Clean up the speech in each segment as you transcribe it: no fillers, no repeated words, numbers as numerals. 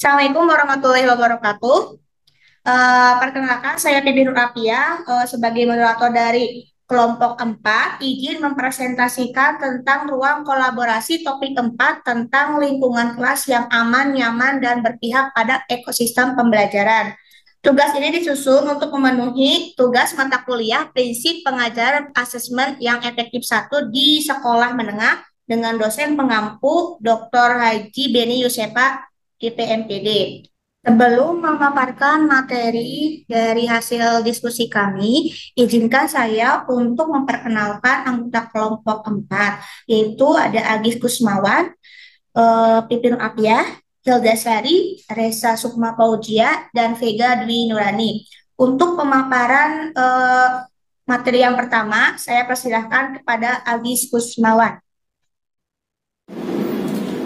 Assalamualaikum warahmatullahi wabarakatuh. Perkenalkan, saya Bibi Nur Apia, sebagai moderator dari kelompok 4. Izin mempresentasikan tentang ruang kolaborasi topik 4 tentang lingkungan kelas yang aman, nyaman, dan berpihak pada ekosistem pembelajaran. Tugas ini disusun untuk memenuhi tugas mata kuliah prinsip pengajaran asesmen yang efektif satu di sekolah menengah dengan dosen pengampu Dr. Haji Beni Yusefa IPMPD. Sebelum memaparkan materi dari hasil diskusi kami, izinkan saya untuk memperkenalkan anggota kelompok 4, yaitu ada Agis Kusmawan, Pipin Apia, Hilda Sari, Reza Sukma Fauzia, dan Vega Dwi Nurani. Untuk pemaparan materi yang pertama, saya persilahkan kepada Agis Kusmawan.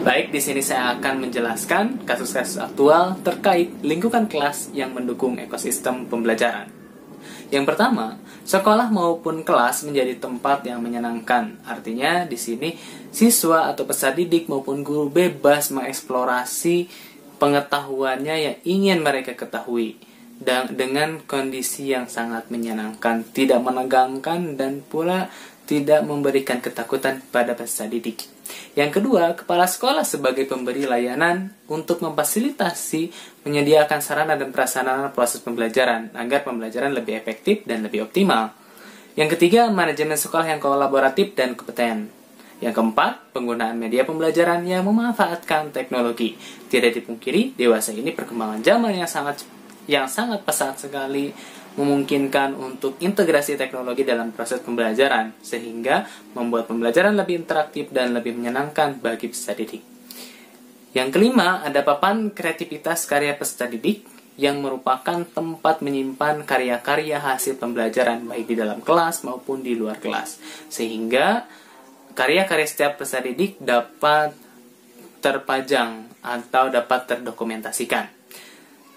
Baik, di sini saya akan menjelaskan kasus-kasus aktual terkait lingkungan kelas yang mendukung ekosistem pembelajaran. Yang pertama, sekolah maupun kelas menjadi tempat yang menyenangkan. Artinya, di sini siswa atau peserta didik maupun guru bebas mengeksplorasi pengetahuannya yang ingin mereka ketahui dan dengan kondisi yang sangat menyenangkan, tidak menegangkan dan pula tidak memberikan ketakutan pada peserta didik. Yang kedua, kepala sekolah sebagai pemberi layanan untuk memfasilitasi menyediakan sarana dan prasarana proses pembelajaran agar pembelajaran lebih efektif dan lebih optimal. Yang ketiga, manajemen sekolah yang kolaboratif dan kompeten. Yang keempat, penggunaan media pembelajaran yang memanfaatkan teknologi. Tidak dipungkiri, dewasa ini perkembangan zaman yang sangat pesat sekali memungkinkan untuk integrasi teknologi dalam proses pembelajaran sehingga membuat pembelajaran lebih interaktif dan lebih menyenangkan bagi peserta didik. Yang kelima, ada papan kreativitas karya peserta didik yang merupakan tempat menyimpan karya-karya hasil pembelajaran baik di dalam kelas maupun di luar kelas sehingga karya-karya setiap peserta didik dapat terpajang atau dapat terdokumentasikan.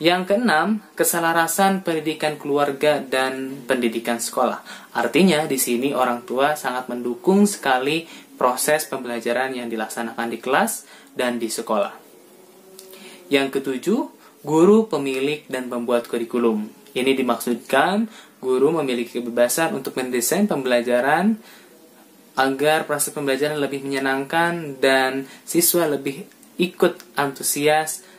Yang keenam, keselarasan pendidikan keluarga dan pendidikan sekolah. Artinya, di sini orang tua sangat mendukung sekali proses pembelajaran yang dilaksanakan di kelas dan di sekolah. Yang ketujuh, guru, pemilik, dan pembuat kurikulum. Ini dimaksudkan guru memiliki kebebasan untuk mendesain pembelajaran agar proses pembelajaran lebih menyenangkan dan siswa lebih ikut antusias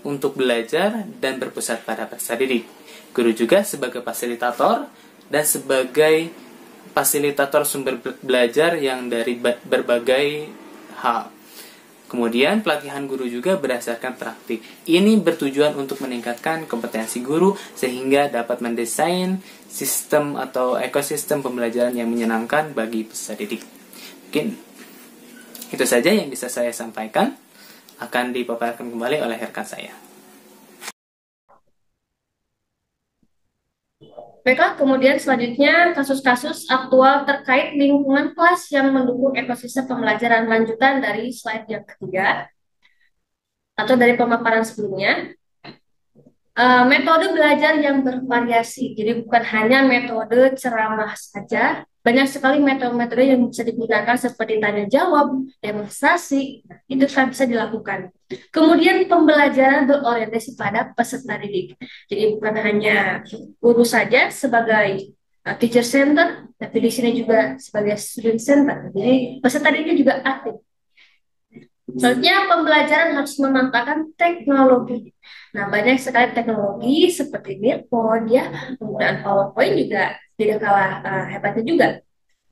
untuk belajar dan berpusat pada peserta didik. Guru juga sebagai fasilitator dan sebagai fasilitator sumber belajar yang dari berbagai hal. Kemudian pelatihan guru juga berdasarkan praktik. Ini bertujuan untuk meningkatkan kompetensi guru sehingga dapat mendesain sistem atau ekosistem pembelajaran yang menyenangkan bagi peserta didik. Mungkin itu saja yang bisa saya sampaikan. Akan dipaparkan kembali oleh rekan saya. Baiklah, kemudian selanjutnya kasus-kasus aktual terkait lingkungan kelas yang mendukung ekosistem pembelajaran lanjutan dari slide yang ketiga atau dari pemaparan sebelumnya. Metode belajar yang bervariasi, jadi bukan hanya metode ceramah saja, banyak sekali metode-metode yang bisa digunakan seperti tanya jawab, demonstrasi, itu kan bisa dilakukan. Kemudian pembelajaran berorientasi pada peserta didik, jadi bukan hanya guru saja sebagai teacher center, tapi di sini juga sebagai student center, jadi peserta didik juga aktif. Selanjutnya, pembelajaran harus memanfaatkan teknologi. Nah, banyak sekali teknologi seperti Nearpod, ya, penggunaan PowerPoint juga tidak kalah hebatnya juga.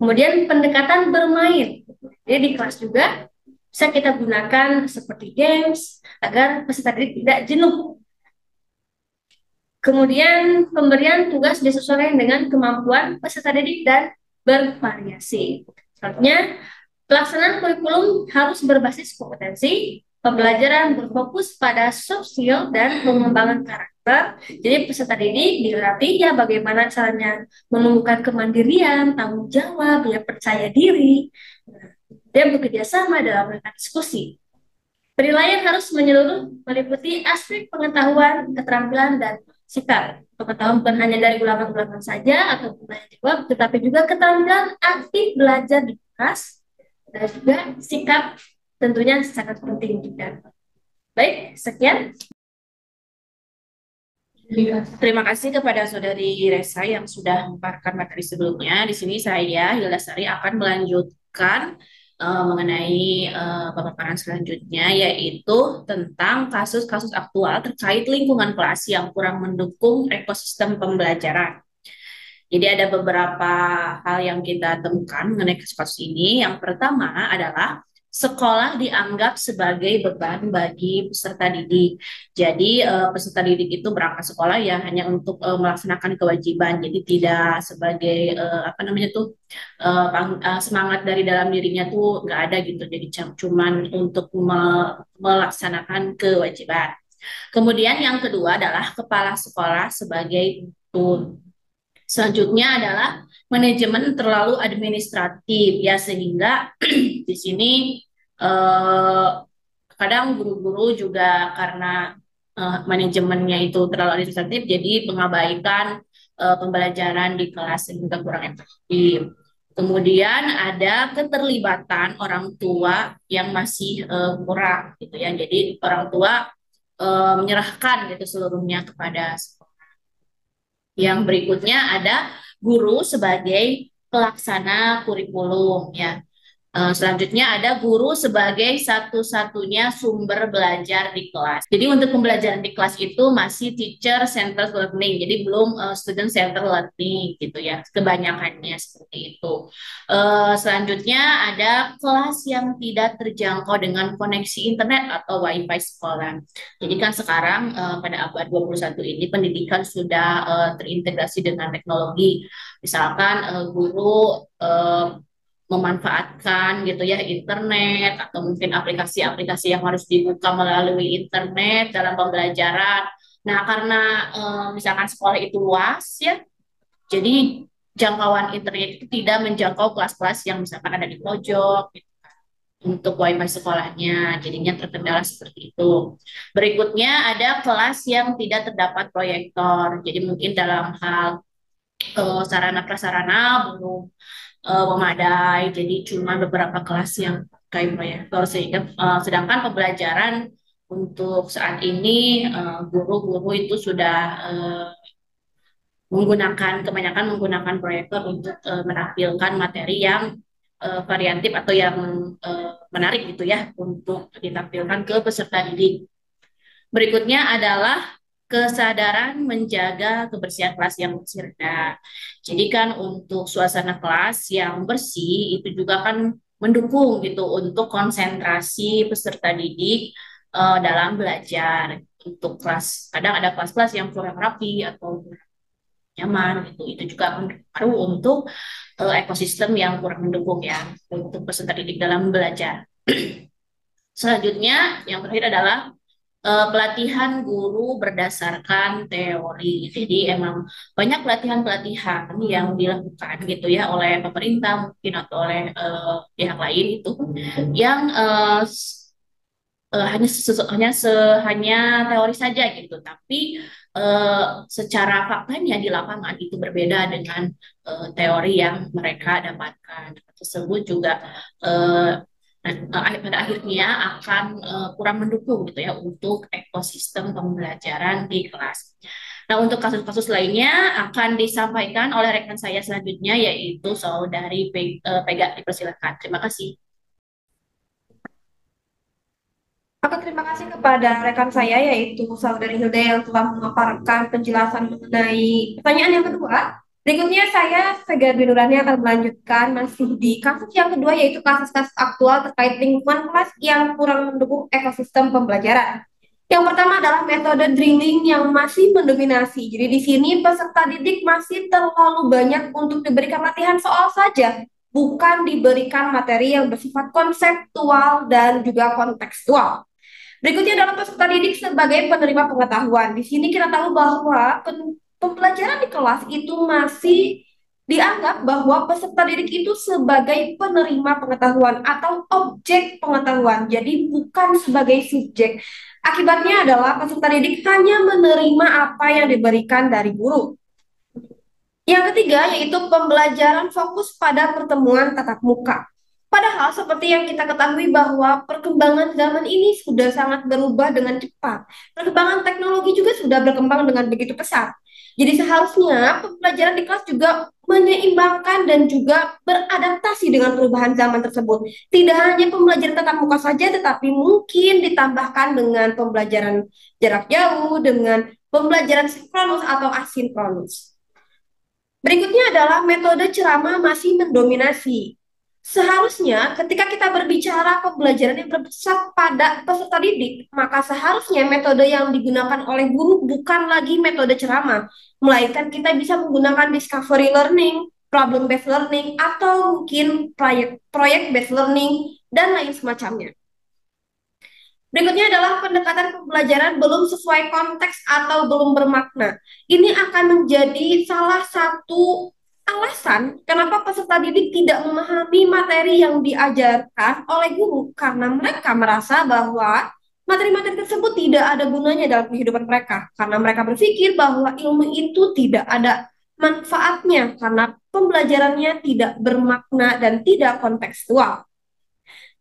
Kemudian pendekatan bermain. Jadi di kelas juga bisa kita gunakan seperti games agar peserta didik tidak jenuh. Kemudian pemberian tugas disesuaikan dengan kemampuan peserta didik dan bervariasi. Selanjutnya, pelaksanaan kurikulum harus berbasis kompetensi, pembelajaran berfokus pada soft skill dan pengembangan karakter. Jadi peserta didik dilatih ya bagaimana caranya menumbuhkan kemandirian, tanggung jawab, ya percaya diri, dan bekerja sama dalam diskusi. Penilaian harus menyeluruh meliputi aspek pengetahuan, keterampilan, dan sikap. Pengetahuan bukan hanya dari ulangan-ulangan saja atau pertanyaan jawab, tetapi juga keterampilan aktif belajar di kelas, dan juga sikap tentunya sangat penting juga. Baik, sekian. Terima kasih kepada Saudari Resa yang sudah memaparkan materi sebelumnya. Di sini saya, Hilda Sari, akan melanjutkan mengenai pemaparan selanjutnya, yaitu tentang kasus-kasus aktual terkait lingkungan kelas yang kurang mendukung ekosistem pembelajaran. Jadi ada beberapa hal yang kita temukan mengenai kasus ini. Yang pertama adalah sekolah dianggap sebagai beban bagi peserta didik. Jadi peserta didik itu berangkat sekolah ya hanya untuk melaksanakan kewajiban. Jadi tidak sebagai apa namanya tuh semangat dari dalam dirinya tuh nggak ada gitu. Jadi cuman untuk melaksanakan kewajiban. Kemudian yang kedua adalah kepala sekolah sebagai tutor. Selanjutnya adalah manajemen terlalu administratif ya sehingga di sini eh, kadang guru-guru juga karena manajemennya itu terlalu administratif jadi mengabaikan pembelajaran di kelas sehingga kurang efektif. Kemudian ada keterlibatan orang tua yang masih kurang gitu ya. Jadi orang tua menyerahkan gitu seluruhnya kepada yang berikutnya ada guru sebagai pelaksana kurikulum ya. Selanjutnya ada guru sebagai satu-satunya sumber belajar di kelas. Jadi untuk pembelajaran di kelas itu masih teacher centered learning, jadi belum student centered learning gitu ya. Kebanyakannya seperti itu. Selanjutnya ada kelas yang tidak terjangkau dengan koneksi internet atau wifi sekolah. Jadi kan sekarang pada abad 21 ini pendidikan sudah terintegrasi dengan teknologi. Misalkan guru memanfaatkan gitu ya internet atau mungkin aplikasi-aplikasi yang harus dibuka melalui internet dalam pembelajaran. Nah, karena misalkan sekolah itu luas ya, jadi jangkauan internet itu tidak menjangkau kelas-kelas yang misalkan ada di pojok gitu, untuk wifi sekolahnya, jadinya terkendala seperti itu. Berikutnya ada kelas yang tidak terdapat proyektor, jadi mungkin dalam hal sarana prasarana belum memadai, jadi cuma beberapa kelas yang pakai proyektor sehingga sedangkan pembelajaran untuk saat ini guru-guru itu sudah kebanyakan menggunakan proyektor untuk menampilkan materi yang variatif atau yang menarik gitu ya untuk ditampilkan ke peserta didik. Berikutnya adalah kesadaran menjaga kebersihan kelas yang bersih rendah. Jadi kan untuk suasana kelas yang bersih itu juga kan mendukung gitu untuk konsentrasi peserta didik dalam belajar. Untuk kelas, kadang ada kelas-kelas yang kurang rapi atau nyaman gitu. Itu juga berpengaruh untuk ekosistem yang kurang mendukung ya untuk peserta didik dalam belajar. Selanjutnya, yang terakhir adalah pelatihan guru berdasarkan teori. Jadi emang banyak pelatihan-pelatihan yang dilakukan gitu ya oleh pemerintah mungkin atau oleh pihak lain itu yang hanya teori saja gitu. Tapi secara faktanya di lapangan itu berbeda dengan teori yang mereka dapatkan. Tersebut juga pada akhirnya akan kurang mendukung gitu ya untuk ekosistem pembelajaran di kelas. Nah, untuk kasus-kasus lainnya akan disampaikan oleh rekan saya selanjutnya yaitu Saudari Pega. Dipersilakan. Terima kasih. Oke, terima kasih kepada rekan saya yaitu Saudari Hilda yang telah memaparkan penjelasan mengenai pertanyaan yang kedua. Berikutnya saya Vega Dwi Nurani akan melanjutkan masih di kasus yang kedua yaitu kasus-kasus aktual terkait lingkungan kelas yang kurang mendukung ekosistem pembelajaran. Yang pertama adalah metode drilling yang masih mendominasi. Jadi di sini peserta didik masih terlalu banyak untuk diberikan latihan soal saja, bukan diberikan materi yang bersifat konseptual dan juga kontekstual. Berikutnya adalah peserta didik sebagai penerima pengetahuan. Di sini kita tahu bahwa pembelajaran di kelas itu masih dianggap bahwa peserta didik itu sebagai penerima pengetahuan atau objek pengetahuan, jadi bukan sebagai subjek. Akibatnya adalah peserta didik hanya menerima apa yang diberikan dari guru. Yang ketiga yaitu pembelajaran fokus pada pertemuan tatap muka. Padahal seperti yang kita ketahui bahwa perkembangan zaman ini sudah sangat berubah dengan cepat. Perkembangan teknologi juga sudah berkembang dengan begitu pesat. Jadi seharusnya pembelajaran di kelas juga menyeimbangkan dan juga beradaptasi dengan perubahan zaman tersebut. Tidak hanya pembelajaran tatap muka saja, tetapi mungkin ditambahkan dengan pembelajaran jarak jauh, dengan pembelajaran sinkronus atau asinkronus. Berikutnya adalah metode ceramah masih mendominasi. Seharusnya ketika kita berbicara pembelajaran yang berpusat pada peserta didik, maka seharusnya metode yang digunakan oleh guru bukan lagi metode ceramah, melainkan kita bisa menggunakan discovery learning, problem based learning, atau mungkin proyek based learning, dan lain semacamnya. Berikutnya adalah pendekatan pembelajaran belum sesuai konteks atau belum bermakna. Ini akan menjadi salah satu alasan kenapa peserta didik tidak memahami materi yang diajarkan oleh guru karena mereka merasa bahwa materi-materi tersebut tidak ada gunanya dalam kehidupan mereka karena mereka berpikir bahwa ilmu itu tidak ada manfaatnya karena pembelajarannya tidak bermakna dan tidak kontekstual.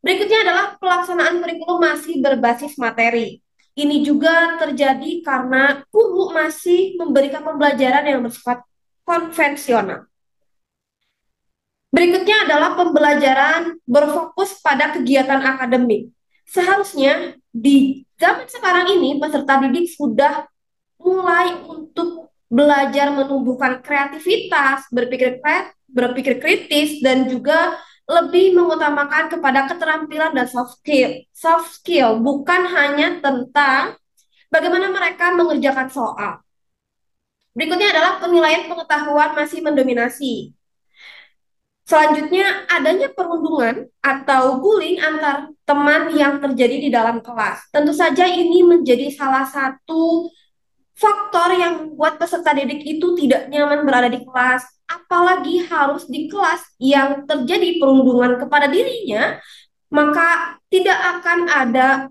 Berikutnya adalah pelaksanaan kurikulum masih berbasis materi. Ini juga terjadi karena guru masih memberikan pembelajaran yang bersifat konvensional. Berikutnya adalah pembelajaran berfokus pada kegiatan akademik. Seharusnya di zaman sekarang ini peserta didik sudah mulai untuk belajar menumbuhkan kreativitas, berpikir kritis, dan juga lebih mengutamakan kepada keterampilan dan soft skill. Soft skill bukan hanya tentang bagaimana mereka mengerjakan soal. Berikutnya adalah penilaian pengetahuan masih mendominasi. Selanjutnya, adanya perundungan atau bullying antar teman yang terjadi di dalam kelas. Tentu saja ini menjadi salah satu faktor yang membuat peserta didik itu tidak nyaman berada di kelas, apalagi harus di kelas yang terjadi perundungan kepada dirinya, maka tidak akan ada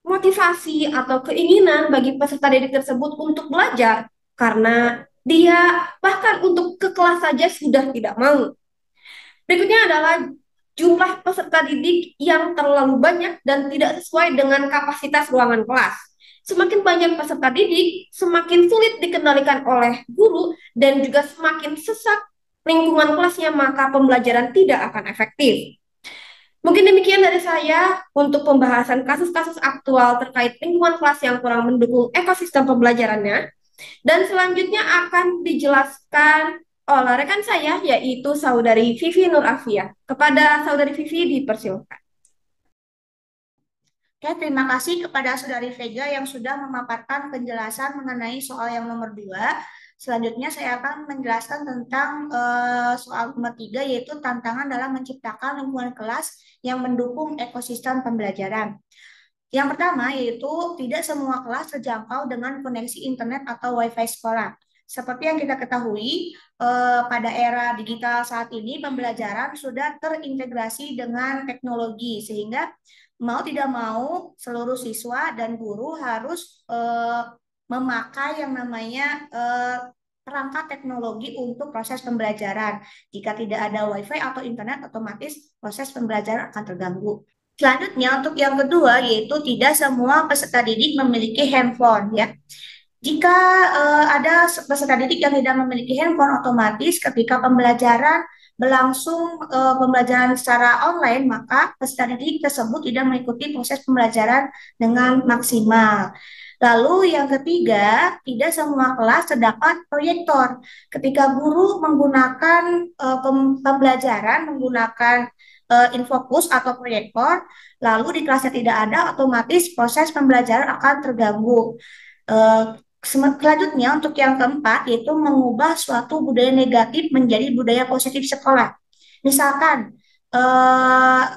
motivasi atau keinginan bagi peserta didik tersebut untuk belajar, karena dia bahkan untuk ke kelas saja sudah tidak mau. Berikutnya adalah jumlah peserta didik yang terlalu banyak dan tidak sesuai dengan kapasitas ruangan kelas. Semakin banyak peserta didik, semakin sulit dikendalikan oleh guru dan juga semakin sesak lingkungan kelasnya, maka pembelajaran tidak akan efektif. Mungkin demikian dari saya untuk pembahasan kasus-kasus aktual terkait lingkungan kelas yang kurang mendukung ekosistem pembelajarannya. Dan selanjutnya akan dijelaskan oleh rekan saya, yaitu Saudari Vivi Nur Afia. Kepada Saudari Vivi dipersilakan. Oke, terima kasih kepada Saudari Vega yang sudah memaparkan penjelasan mengenai soal yang nomor 2. Selanjutnya saya akan menjelaskan tentang soal nomor 3, yaitu tantangan dalam menciptakan lingkungan kelas yang mendukung ekosistem pembelajaran. Yang pertama yaitu tidak semua kelas terjangkau dengan koneksi internet atau wifi sekolah. Seperti yang kita ketahui, pada era digital saat ini pembelajaran sudah terintegrasi dengan teknologi, sehingga mau tidak mau seluruh siswa dan guru harus memakai yang namanya perangkat teknologi untuk proses pembelajaran. Jika tidak ada wifi atau internet, otomatis proses pembelajaran akan terganggu. Selanjutnya untuk yang kedua yaitu tidak semua peserta didik memiliki handphone ya. Jika ada peserta didik yang tidak memiliki handphone, otomatis ketika pembelajaran berlangsung pembelajaran secara online, maka peserta didik tersebut tidak mengikuti proses pembelajaran dengan maksimal. Lalu yang ketiga, tidak semua kelas terdapat proyektor. Ketika guru menggunakan pembelajaran menggunakan infokus atau proyektor, lalu di kelasnya tidak ada, otomatis proses pembelajaran akan terganggu. Selanjutnya untuk yang keempat yaitu mengubah suatu budaya negatif menjadi budaya positif sekolah. Misalkan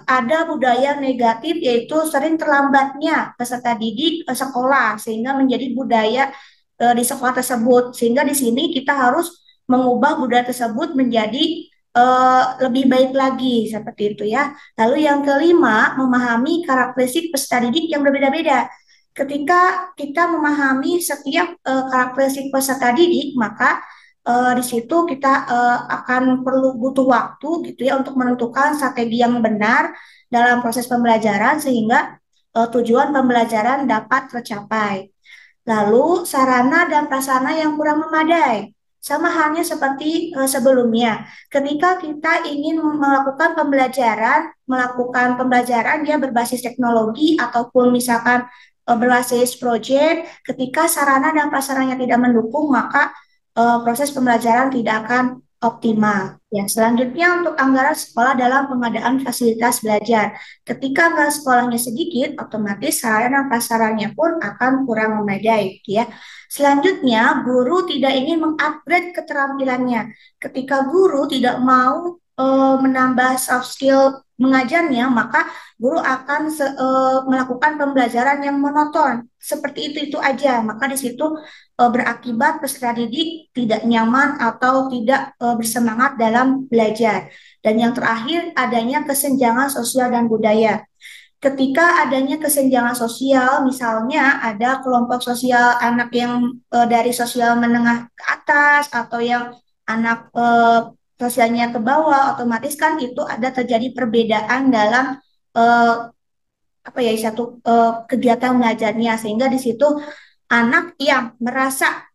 ada budaya negatif yaitu sering terlambatnya peserta didik ke sekolah sehingga menjadi budaya di sekolah tersebut. Sehingga di sini kita harus mengubah budaya tersebut menjadi lebih baik lagi seperti itu ya. Lalu yang kelima, memahami karakteristik peserta didik yang berbeda-beda. Ketika kita memahami setiap karakteristik peserta didik, maka di situ kita akan perlu butuh waktu gitu ya untuk menentukan strategi yang benar dalam proses pembelajaran sehingga tujuan pembelajaran dapat tercapai. Lalu sarana dan prasarana yang kurang memadai. Sama halnya seperti sebelumnya, ketika kita ingin melakukan pembelajaran dia berbasis teknologi ataupun misalkan berbasis proyek, ketika sarana dan prasarananya tidak mendukung, maka proses pembelajaran tidak akan optimal. Ya, selanjutnya untuk anggaran sekolah dalam pengadaan fasilitas belajar. Ketika anggaran sekolahnya sedikit, otomatis sarana dan prasarannya pun akan kurang memadai, ya. Selanjutnya, guru tidak ingin mengupgrade keterampilannya. Ketika guru tidak mau menambah soft skill mengajarnya, maka guru akan melakukan pembelajaran yang monoton. Seperti itu aja. Maka di situ berakibat peserta didik tidak nyaman atau tidak bersemangat dalam belajar. Dan yang terakhir, adanya kesenjangan sosial dan budaya. Ketika adanya kesenjangan sosial, misalnya ada kelompok sosial anak yang dari sosial menengah ke atas atau yang anak sosialnya ke bawah, otomatis kan itu ada terjadi perbedaan dalam eh, apa ya satu kegiatan mengajarnya sehingga di situ anak yang merasa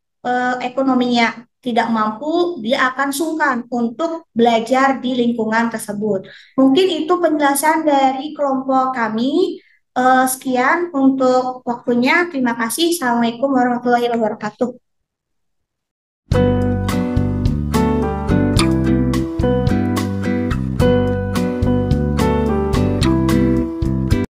ekonominya tidak mampu, dia akan sungkan untuk belajar di lingkungan tersebut. Mungkin itu penjelasan dari kelompok kami. Sekian untuk waktunya. Terima kasih. Assalamualaikum warahmatullahi wabarakatuh.